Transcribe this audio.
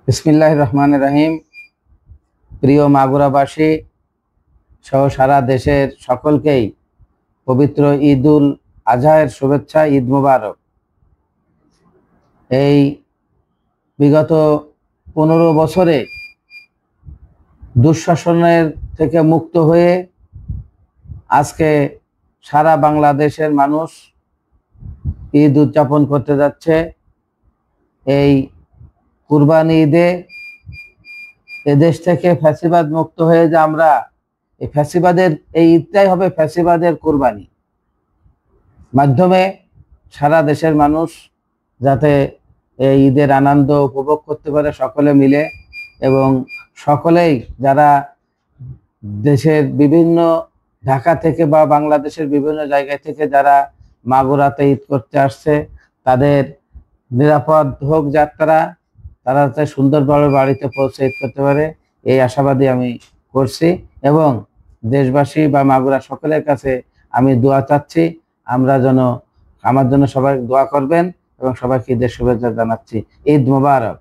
বিসমিল্লাহির রহমানির রহিম। প্রিয় মাগুরাবাসী সহ সারা দেশের সকলকেই পবিত্র ঈদ উল আজহার শুভেচ্ছা। ঈদ মুবারক। এই বিগত 15 বছরে দুঃশাসনের থেকে মুক্ত হয়ে আজকে সারা বাংলাদেশের মানুষ ঈদ উদযাপন করতে যাচ্ছে। এই কুরবানি ঈদে এদেশ থেকে ফ্যাসিবাদ মুক্ত হয়ে যে আমরা এই ফ্যাসিবাদের এই ঈদটাই হবে ফ্যাসিবাদের কুরবানি মাধ্যমে সারা দেশের মানুষ যাতে এই ঈদের আনন্দ উপভোগ করতে পারে সকলে মিলে, এবং সকলেই যারা দেশের বিভিন্ন ঢাকা থেকে বা বাংলাদেশের বিভিন্ন জায়গা থেকে যারা মাগুরাতে ঈদ করতে আসছে তাদের নিরাপদ হোক যাত্রা, তারা যাতে সুন্দরভাবে বাড়িতে পৌঁছে ঈদ করতে পারে এই আশাবাদী আমি করছি। এবং দেশবাসী বা মাগুরা সকলের কাছে আমি দোয়া চাচ্ছি, আমার জন্য সবাই দোয়া করবেন এবং সবাইকে ঈদের শুভেচ্ছা জানাচ্ছি। ঈদ মোবারক।